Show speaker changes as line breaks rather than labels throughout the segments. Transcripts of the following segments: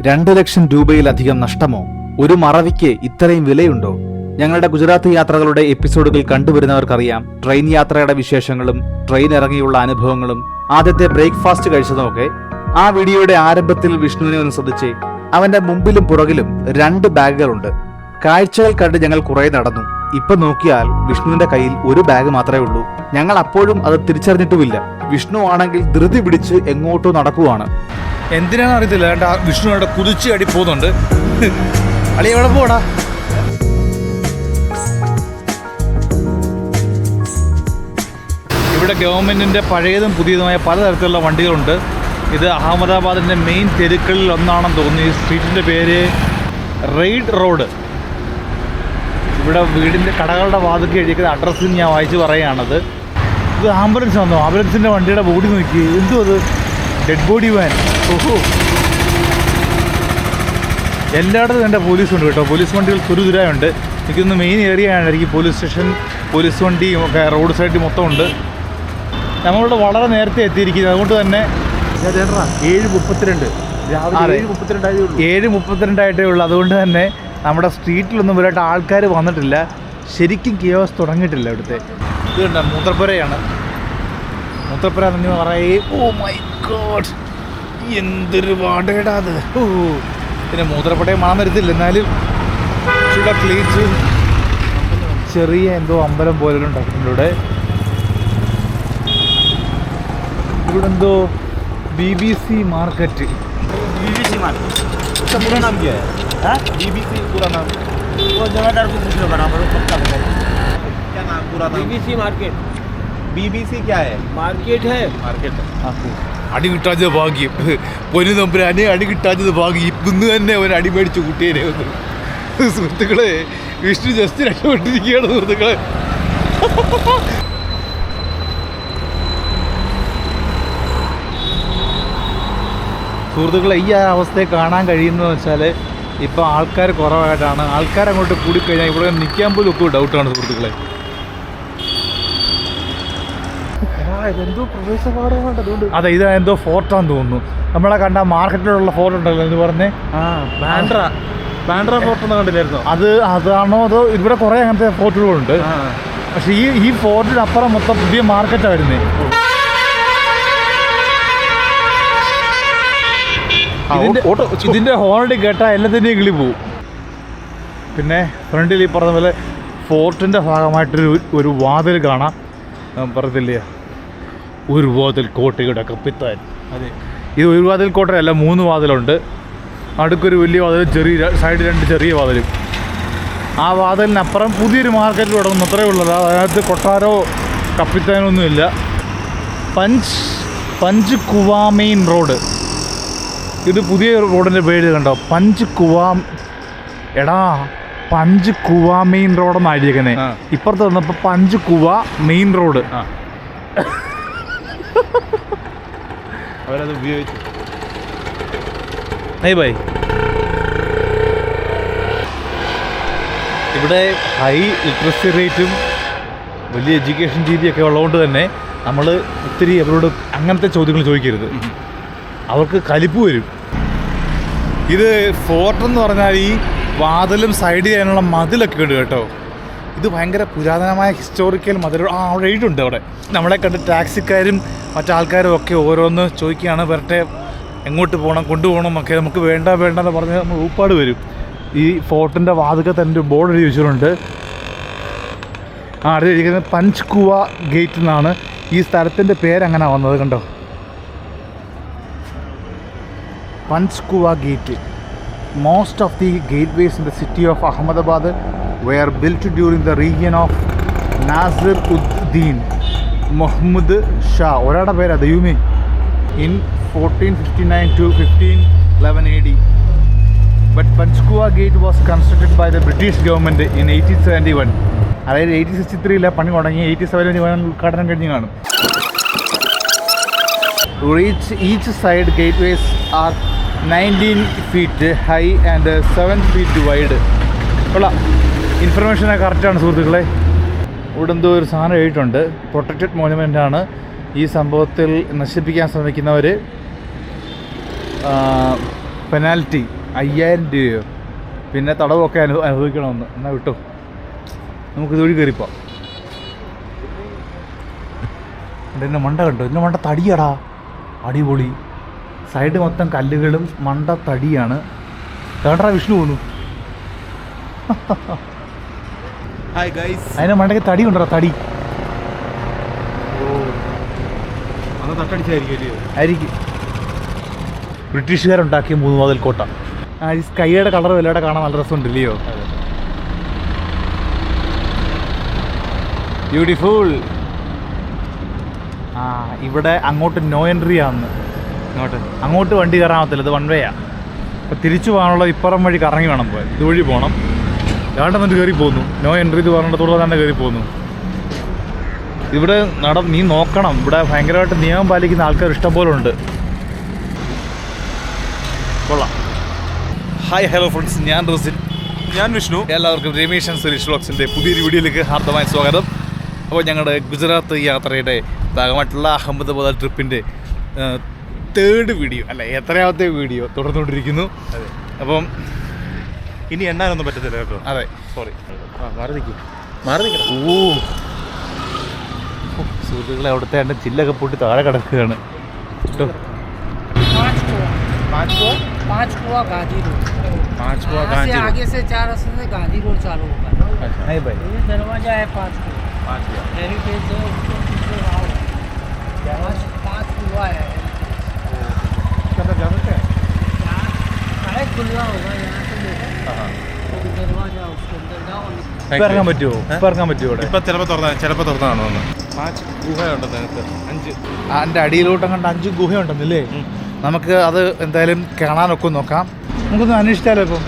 2 ലക്ഷം രൂപയിലധികം നഷ്ടമോ? ഒരു മറവിക്ക് ഇത്രയും വിലയുണ്ടോ? ഞങ്ങളുടെ ഗുജറാത്ത് യാത്രകളുടെ എപ്പിസോഡുകൾ കണ്ടുവരുന്നവർക്കറിയാം ട്രെയിൻ യാത്രയുടെ വിശേഷങ്ങളും ട്രെയിൻ ഇറങ്ങിയുള്ള അനുഭവങ്ങളും ആദ്യത്തെ ബ്രേക്ക്ഫാസ്റ്റ് കഴിച്ചതുമൊക്കെ. ആ വീഡിയോയുടെ ആരംഭത്തിൽ വിഷ്ണുവിനെ ഒന്ന് ശ്രദ്ധിച്ചേ. അവന്റെ മുമ്പിലും പുറകിലും 2 ബാഗുകളുണ്ട്. കാഴ്ചകൾ കണ്ട് ഞങ്ങൾ കുറെ നടന്നു. ഇപ്പൊ നോക്കിയാൽ വിഷ്ണുവിന്റെ കയ്യിൽ ഒരു ബാഗ് മാത്രമേ ഉള്ളൂ. ഞങ്ങൾ അപ്പോഴും അത് തിരിച്ചറിഞ്ഞിട്ടുമില്ല. വിഷ്ണു ആണെങ്കിൽ ധൃതി പിടിച്ച് എങ്ങോട്ടോ നടക്കുവാണ്.
എന്തിനാണെന്ന് അറിയത്തില്ല. വിഷ്ണു അവിടെ കുതിച്ച് അടി പോകുന്നുണ്ട്. അളി എവിടെ പോടാ? ഇവിടെ ഗവൺമെന്റിന്റെ പഴയതും പുതിയതുമായ പലതരത്തിലുള്ള വണ്ടികളുണ്ട്. ഇത് അഹമ്മദാബാദിന്റെ മെയിൻ തെരുക്കളിൽ ഒന്നാണെന്ന് തോന്നുന്നു. ഈ സ്ട്രീറ്റിന്റെ പേര് റെയ്ഡ് റോഡ്. ഇവിടെ വീടിന്റെ കടകളുടെ വാതിൽക്ക് എഴുതിക്കുന്ന അഡ്രസ്സിൽ ഞാൻ വായിച്ച് പറയുകയാണത്. ഇത് ആംബുലൻസ് വന്നു. ആംബുലൻസിന്റെ വണ്ടിയുടെ ബോഡി നോക്കി. എന്തോ അത് ഡെഡ് ബോഡി വാൻ. ഓഹോ, എല്ലായിടത്തും എൻ്റെ പോലീസുണ്ട് കേട്ടോ. പോലീസ് വണ്ടികൾ തുരുതുരായുണ്ട്. എനിക്കൊന്ന് മെയിൻ ഏരിയ ആയിരിക്കും പോലീസ് സ്റ്റേഷൻ, പോലീസ് വണ്ടിയും ഒക്കെ റോഡ് സൈഡിൽ മൊത്തം ഉണ്ട്. നമ്മളിവിടെ വളരെ നേരത്തെ എത്തിയിരിക്കുന്നത്. അതുകൊണ്ട് തന്നെ
7:32 രാവിലെ
7:32 ഉള്ളൂ. അതുകൊണ്ട് തന്നെ നമ്മുടെ സ്ട്രീറ്റിലൊന്നും വരായിട്ട് ആൾക്കാർ വന്നിട്ടില്ല. ശരിക്കും കിയോസ് തുടങ്ങിയിട്ടില്ല ഇവിടുത്തെ. ഇത് കണ്ട മൂത്രപ്പുരയാണ്. മൂത്രപ്പുര എന്ന് പറയേ. ഓ മൈ ഗോഡ്, എന്തൊരു വാടകടാ അത്. ഓ, പിന്നെ മൂത്രപ്പുരയെ മണം വരത്തില്ല. എന്നാലും ഇവിടെ ക്ലീച്ച് ചെറിയ എന്തോ അമ്പലം പോലെ ഉണ്ടാക്കുന്നുണ്ട്. ഇവിടെ എന്തോ BBC മാർക്കറ്റ്.
BBC मार्केट उसका पूरा नाम क्या है? BBC पूरा नाम वो जगह को पूछ लो बराबर पक्का बताओ क्या नाम पूरा नाम? BBC market. BBC क्या है? मार्केट है. मार्केट
അടി കിട്ടാഞ്ഞത് ഭാഗ്യം. പൊന്നു തമ്പുരാനെ, അടി കിട്ടാഞ്ഞത് ഭാഗ്യം. ഇന്ന് തന്നെ അവൻ അടി മേടിച്ചു കുട്ടിയെ വന്നു. സുഹൃത്തുക്കളെ, വിഷ്ണു ജസ്റ്റ് രക്ഷപ്പെട്ടിരിക്കുകയാണ് സുഹൃത്തുക്കളെ. സുഹൃത്തുക്കളെ, ഈ അവസ്ഥയെ കാണാൻ കഴിയുന്നതെന്ന് വെച്ചാൽ ഇപ്പോൾ ആൾക്കാർ കുറവായിട്ടാണ്. ആൾക്കാരങ്ങോട്ട് കൂടിക്കഴിഞ്ഞാൽ ഇവിടെ നിൽക്കാൻ പോലും ഒക്കെ ഡൗട്ടാണ് സുഹൃത്തുക്കളെ. അതെ, ഇത് എന്തോ ഫോർട്ടാന്ന് തോന്നുന്നു. നമ്മളെ കണ്ട മാർക്കറ്റിലുള്ള ഫോർട്ട് ഉണ്ടല്ലോ എന്ന് പറഞ്ഞേ.
ബാൻഡ്ര ഫോർട്ട് ഒന്നും കണ്ടില്ലായിരുന്നോ?
അതാണോ അതോ? ഇവിടെ കുറേ അങ്ങനത്തെ ഫോർട്ടുകളുണ്ട്. പക്ഷേ ഈ ഫോർട്ടിനപ്പുറം മൊത്തം പുതിയ മാർക്കറ്റാണ് വരുന്നത്. ഇതിന്റെ ഹോണടി കേട്ടാൽ എല്ലാത്തിൻ്റെയും കിളി പോവും. പിന്നെ ഫ്രണ്ടിൽ ഈ പറഞ്ഞ പോലെ ഫോർട്ടിൻ്റെ ഭാഗമായിട്ടൊരു വാതിൽ കാണാം. പറയത്തില്ലേ, ഒരു വാതിൽ കോട്ടയുടെ കപ്പിത്താൻ. അതെ, ഇത് ഒരു വാതിൽ കോട്ടയല്ല, 3 വാതിലുണ്ട്. അടുക്കൊരു വലിയ വാതിലും ചെറിയ സൈഡ് 2 ചെറിയ വാതിലും. ആ വാതിലിനപ്പുറം പുതിയൊരു മാർക്കറ്റ് തുടങ്ങുന്നു. അത്രയേ ഉള്ളത്. അതിനകത്ത് കൊട്ടാരോ കപ്പിത്താനൊന്നുമില്ല. Panchkuian main road. ഇത് പുതിയ റോഡിൻ്റെ പേര് കണ്ടോ, പഞ്ച് കുവാ മെയിൻ റോഡെന്ന് എഴുതിയേക്കുന്നത്. ഇപ്പുറത്ത് വന്നപ്പോൾ പഞ്ച് കുവാ മെയിൻ റോഡ്. അവരത് ഉപയോഗിച്ചു. ബൈ. ഇവിടെ ഹൈ ലിറ്ററസി റേറ്റും വലിയ എഡ്യൂക്കേഷൻ രീതിയൊക്കെ ഉള്ളതുകൊണ്ട് തന്നെ നമ്മൾ ഒത്തിരി അവരോട് അങ്ങനത്തെ ചോദ്യങ്ങൾ ചോദിക്കരുത്. അവർക്ക് കലിപ്പ് വരും. ഇത് ഫോർട്ടെന്ന് പറഞ്ഞാൽ ഈ വാതിലും സൈഡ് ചെയ്യാനുള്ള മതിലൊക്കെ ഉണ്ട് കേട്ടോ. ഇത് ഭയങ്കര പുരാതനമായ ഹിസ്റ്റോറിക്കൽ മതിൽ. അവിടെ എഴുതിയിട്ടുണ്ട്. അവിടെ നമ്മളെ കണ്ട് ടാക്സിക്കാരും മറ്റാൾക്കാരും ഒക്കെ ഓരോന്ന് ചോദിക്കുകയാണ്, വരട്ടെ, എങ്ങോട്ട് പോകണം, കൊണ്ടുപോകണം എന്നൊക്കെ. നമുക്ക് വേണ്ടെന്ന് പറഞ്ഞ് നമ്മൾ ഊപ്പാട് വരും. ഈ ഫോർട്ടിൻ്റെ വാതിൽക്ക് തന്നെ ബോർഡ് എഴുതി വെച്ചിട്ടുണ്ട്. അവിടെ ഇരിക്കുന്നത് പഞ്ച് കുവാ ഗേറ്റ് എന്നാണ്. ഈ സ്ഥലത്തിൻ്റെ പേരങ്ങനെ വന്നത് കണ്ടോ, Panchkuian gate. Most of the gateways in the city of Ahmedabad were built during the reign of Nasir-ud-Din Muhammad Shah. ഒരാളുടെ പേരാ ദൈവമേ. In 1459 to 1511 AD. But Panchkua Gate was constructed by the British government in 1871. അതായത് 1863 പണി തുടങ്ങി 1871 ഉദ്ഘാടനം കഴിഞ്ഞ് കാണും. Each side gateways are 19 feet high and 7 feet wide. കൊള്ളാം, ഇൻഫർമേഷനൊക്കെ കറക്റ്റാണ് സുഹൃത്തുക്കളെ. ഇവിടെ എന്തോ ഒരു സാധനം എഴുതിയിട്ടുണ്ട്. പ്രൊട്ടക്റ്റഡ് മോണുമെൻ്റാണ്. ഈ സംഭവത്തിൽ നശിപ്പിക്കാൻ ശ്രമിക്കുന്നവർ പെനാൽറ്റി 5000 രൂപയോ പിന്നെ തടവൊക്കെ അനുഭവിക്കണമെന്ന്. എന്നാൽ വിട്ടോ, നമുക്ക് ഇതുവഴി കയറിപ്പോൾ. എൻ്റെ മണ്ട കണ്ടോ? ഇതിൻ്റെ മണ്ട തടിയാടാ, അടിപൊളി. സൈഡ് മൊത്തം കല്ലുകളും മണ്ട തടിയാണ്. കേട്ടാ വിഷ്ണു പോന്നു.
Hi guys.
അതിൻ്റെ മണ്ടയ്ക്ക് തടി ഉണ്ടോ? തടി
അത് തട്ടടിച്ചായിരിക്കും.
ആയിരിക്കും. ബ്രിട്ടീഷുകാരുണ്ടാക്കിയ 3 വാതിൽ കോട്ട. ഈ സ്കൈയുടെ കളർ വല്ലവിടെ കാണാൻ നല്ല രസമുണ്ടല്ലയോ? ബ്യൂട്ടിഫുൾ. ഇവിടെ അങ്ങോട്ട് നോ എൻട്രി ആണെന്ന്. അങ്ങോട്ട് വണ്ടി കയറാൻ ഇത് 1 വേയാ. അപ്പോൾ തിരിച്ചു പോകാനുള്ള ഇപ്പുറം വഴി കറങ്ങി വേണം പോയി. ഇതുവഴി പോകണം. വേണ്ടെന്നിട്ട് കയറി പോന്നു. നോ എൻട്രി ഇത് പറഞ്ഞിടത്തോടെ തന്നെ കയറി പോന്നു. ഇവിടെ നീ നോക്കണം, ഇവിടെ ഭയങ്കരമായിട്ട് നിയമം പാലിക്കുന്ന ആൾക്കാർ ഇഷ്ടംപോലെ ഉണ്ട്. കൊള്ളാം. ഹായ് ഹലോ ഫ്രണ്ട്സ്, ഞാൻ റസിൻ.
ഞാൻ വിഷ്ണു.
എല്ലാവർക്കും രമേശ് ആൻഡ് സുരേഷ് വ്ളോഗ്സിൻ്റെ പുതിയൊരു വീഡിയോയിലേക്ക് ഹാർദമായ സ്വാഗതം. അപ്പോൾ ഞങ്ങളുടെ ഗുജറാത്ത് യാത്രയുടെ ഭാഗമായിട്ടുള്ള അഹമ്മദാബാദ് ട്രിപ്പിൻ്റെ 3rd വീഡിയോ അല്ല എത്രയാമത്തെ വീഡിയോ തുടർന്നുകൊണ്ടിരിക്കുന്നു. അപ്പം
ഇനി എണ്ണാനൊന്നും പറ്റത്തില്ല കേട്ടോ.
അതെ,
സോറി.
മാറി നിൽക്കാം. ഓ സുഹൃത്തുക്കളെ, അവിടുത്തെ എൻ്റെ ചില്ലൊക്കെ പൊട്ടി താഴെ കിടക്കുകയാണ് കേട്ടോ.
5 कुआ गांधी रोड।
5 कुआ
यहाँ
गांधी
से
रोड।
आगे से 4 रास्ते से गांधी रोड चालू होगा।
नहीं भाई,
ये दरवाजा है 5 कुआ।
5 कुआ।
हेरिटेज है, उसके पीछे आओ। 5 कुआ है।
अंदर जा सकते हैं?
यहाँ खुला होगा यहाँ से लेकर तो दरवाजा उसके अंदर जाओ।
ഇപ്പം ഇറങ്ങാൻ പറ്റുമോ? ഇപ്പം ഇറങ്ങാൻ പറ്റുമോ ഇവിടെ?
ഇപ്പം ചിലപ്പോൾ തുറന്നാണോ ഒന്ന്. 5 ഗുഹയുണ്ട് അതിനകത്ത്. 5.
അതിൻ്റെ അടിയിലോട്ട് കണ്ട് 5 ഗുഹയുണ്ടെന്നല്ലേ? നമുക്ക് അത് എന്തായാലും കാണാനൊക്കെ നോക്കാം. നമുക്കൊന്ന് അന്വേഷിച്ചാലോ ഇപ്പം?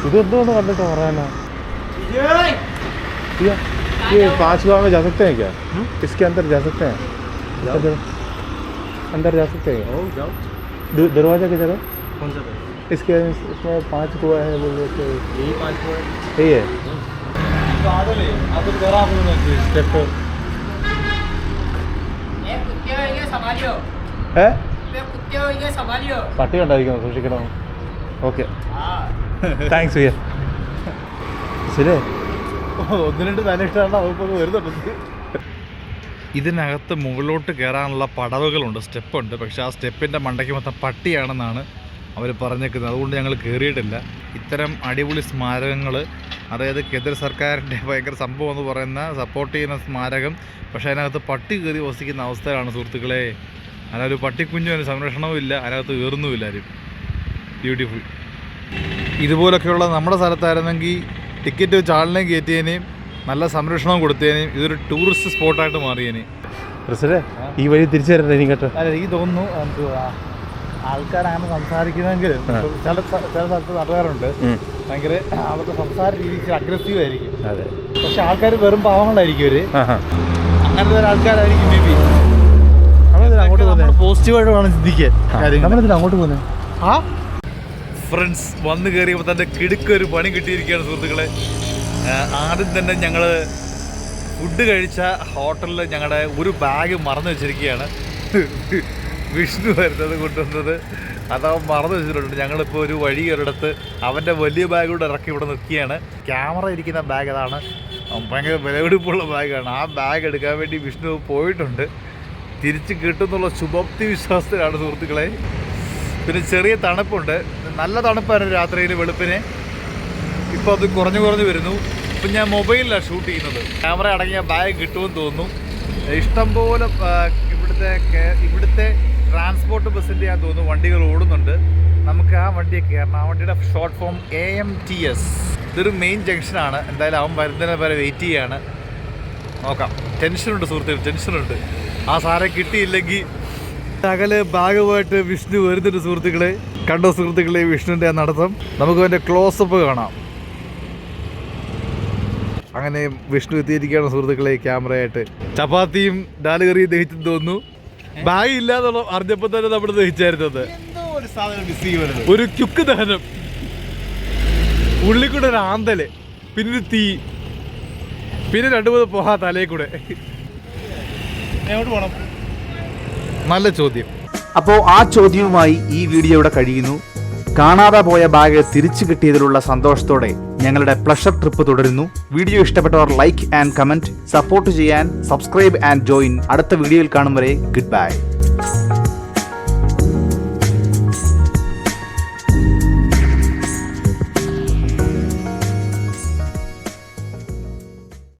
ഇതെന്തോന്ന് കണ്ടിട്ട് പറയാനാ? ये 5 गाँव में जा सकते हैं क्या? इसके अंदर जा सकते हैं? अंदर जा सकते हैं? दरवाजा की जगह कौन सा? इसके इसमें 5 कुआ है बोले तो यही 5 कुआ है. यही है.
സ്റ്റെപ്പ്
ये कुत्ते होंगे संभालियो।
ഏ
ये कुत्ते होंगे संभालियो।
പട്ടി ഉണ്ടായിരിക്കണം, സൂക്ഷിക്കണം. ഓക്കെ,
हाँ
താങ്ക്സ് ഭയ്യ. ശരി, 1-2 തന്നെ ഇഷ്ടമാണ്. അതൊക്കെ വരുന്നുണ്ട്. ഇതിനകത്ത് മുകളിലോട്ട് കയറാനുള്ള പടവുകളുണ്ട്, സ്റ്റെപ്പുണ്ട്. പക്ഷേ ആ സ്റ്റെപ്പിൻ്റെ മണ്ടയ്ക്ക് മൊത്തം പട്ടിയാണെന്നാണ് അവർ പറഞ്ഞേക്കുന്നത്. അതുകൊണ്ട് ഞങ്ങൾ കയറിയിട്ടില്ല. ഇത്തരം അടിപൊളി സ്മാരകങ്ങൾ, അതായത് കേന്ദ്ര സർക്കാരിൻ്റെ ഭയങ്കര സംഭവം എന്ന് പറയുന്ന സപ്പോർട്ട് ചെയ്യുന്ന സ്മാരകം, പക്ഷേ അതിനകത്ത് പട്ടി കയറി വസിക്കുന്ന അവസ്ഥയിലാണ് സുഹൃത്തുക്കളെ. അതിനൊരു പട്ടിക്കുഞ്ഞും അതിന് സംരക്ഷണവും ഇല്ല, അതിനകത്ത് കയറുന്നുമില്ല ആരും. ബ്യൂട്ടിഫുൾ. ഇതുപോലൊക്കെയുള്ള നമ്മുടെ സ്ഥലത്തായിരുന്നെങ്കിൽ ടിക്കറ്റ് വെച്ച് ആളിനെയും കയറ്റിയേനെയും നല്ല സംരക്ഷണവും കൊടുത്തേനെയും ഇതൊരു ടൂറിസ്റ്റ് സ്പോട്ടായിട്ട് മാറിയേനെ.
ഈ വഴി തിരിച്ചു തരട്ടെ ഇനി കേട്ടോ.
അല്ല, എനിക്ക് തോന്നുന്നു എന്തുവാ ആൾക്കാരങ്ങനെ സംസാരിക്കുന്നെങ്കിൽ ചില സ്ഥലത്ത് നാട്ടുകാരുണ്ട് ഭയങ്കര അവർക്ക് സംസാര രീതി അഗ്രസീവ് ആയിരിക്കും.
അതെ,
പക്ഷെ ആൾക്കാർ വെറും പാവങ്ങളായിരിക്കും അവര്. അങ്ങനത്തെ ഒരു ആൾക്കാരായിരിക്കും മേ ബി.
അങ്ങോട്ട്
പോസിറ്റീവായിട്ട് വേണം ചിന്തിക്കാൻ.
നമ്മളെന്തിനാ അങ്ങോട്ട് പോകുന്നത്?
ആ ഫ്രണ്ട്സ് വന്ന് കയറിയപ്പോൾ തന്നെ കിടുക്കൊരു പണി കിട്ടിയിരിക്കുകയാണ് സുഹൃത്തുക്കളെ. ആദ്യം തന്നെ ഞങ്ങൾ ഫുഡ് കഴിച്ച ഹോട്ടലിൽ ഞങ്ങളുടെ ഒരു ബാഗ് മറന്നു വെച്ചിരിക്കുകയാണ്. വിഷ്ണു വരുന്നത് കൊണ്ടുവന്നത് അതവൻ മറന്നു വെച്ചിട്ടുണ്ട്. ഞങ്ങളിപ്പോൾ ഒരു വഴി ഒരിടത്ത് അവൻ്റെ വലിയ ബാഗ് കൂടെ ഇറക്കി ഇവിടെ നിൽക്കുകയാണ്. ക്യാമറ ഇരിക്കുന്ന ബാഗ് അതാണ്, ഭയങ്കര വിലപിടിപ്പുള്ള ബാഗാണ്. ആ ബാഗ് എടുക്കാൻ വേണ്ടി വിഷ്ണു പോയിട്ടുണ്ട്. തിരിച്ച് കിട്ടുന്നുള്ള ശുഭപ്തി വിശ്വാസത്തിലാണ് സുഹൃത്തുക്കളെ. പിന്നെ ചെറിയ തണുപ്പുണ്ട്, നല്ല തണുപ്പായിരുന്നു രാത്രിയിൽ വെളുപ്പിനെ. ഇപ്പോൾ അത് കുറഞ്ഞു വരുന്നു. ഇപ്പം ഞാൻ മൊബൈലിലാണ് ഷൂട്ട് ചെയ്യുന്നത്. ക്യാമറ അടങ്ങിയ ബാഗ് കിട്ടുമെന്ന് തോന്നുന്നു. ഇഷ്ടംപോലെ ഇവിടുത്തെ ട്രാൻസ്പോർട്ട് ബസ്സിൻ്റെ ഞാൻ തോന്നുന്നു വണ്ടികൾ ഓടുന്നുണ്ട്. നമുക്ക് ആ വണ്ടിയെ കയറണം. ആ വണ്ടിയുടെ ഷോർട്ട് ഫോം AMTS. ഇതൊരു മെയിൻ ജംഗ്ഷനാണ്. എന്തായാലും അവൻ വരുന്നതിനെ വരെ വെയിറ്റ് ചെയ്യാണ്. നോക്കാം. ടെൻഷനുണ്ട് സുഹൃത്തുക്കൾ, ടെൻഷനുണ്ട്. ആ സാറെ കിട്ടിയില്ലെങ്കിൽ അകലെ ഭാഗമായിട്ട് വിഷ്ണു വരുന്നുണ്ട് സുഹൃത്തുക്കളെ. കണ്ടോ സുഹൃത്തുക്കളെ വിഷ്ണുവിൻ്റെ ആ നടത്തം? നമുക്ക് അതിൻ്റെ ക്ലോസപ്പ് കാണാം. അങ്ങനെ വിഷ്ണു എത്തിയിരിക്കുകയാണ് സുഹൃത്തുക്കളെ ക്യാമറയായിട്ട്. ചപ്പാത്തിയും ഡാല് കറിയും ദഹിച്ചു തോന്നുന്നു. ബാഗ് ഇല്ലാന്നുള്ള അറിഞ്ഞപ്പോൾ തന്നെ നമ്മൾ ദഹിച്ചായിരുന്നത്. ഒരു ചുക്ക് ദഹനം, ഉള്ളിൽ കൂടെ ഒരു ആന്തല്, പിന്നെ തീ, പിന്നെ 2-3 പോഹാ തലയിൽ കൂടെ.
എങ്ങോട്ട് പോകണം?
നല്ല ചോദ്യം.
അപ്പോൾ ആ ചോദ്യവുമായി ഈ വീഡിയോ ഇവിടെ കഴിയുന്നു. കാണാതെ പോയ ബാഗ് തിരിച്ചു കിട്ടിയതിലുള്ള സന്തോഷത്തോടെ ഞങ്ങളുടെ പ്ലഷർ ട്രിപ്പ് തുടരുന്നു. വീഡിയോ ഇഷ്ടപ്പെട്ടവർ ലൈക്ക് ആൻഡ് കമന്റ്, സപ്പോർട്ട് ചെയ്യാൻ സബ്സ്ക്രൈബ് ആൻഡ് ജോയിൻ. അടുത്ത വീഡിയോയിൽ കാണും വരെ ഗുഡ് ബൈ.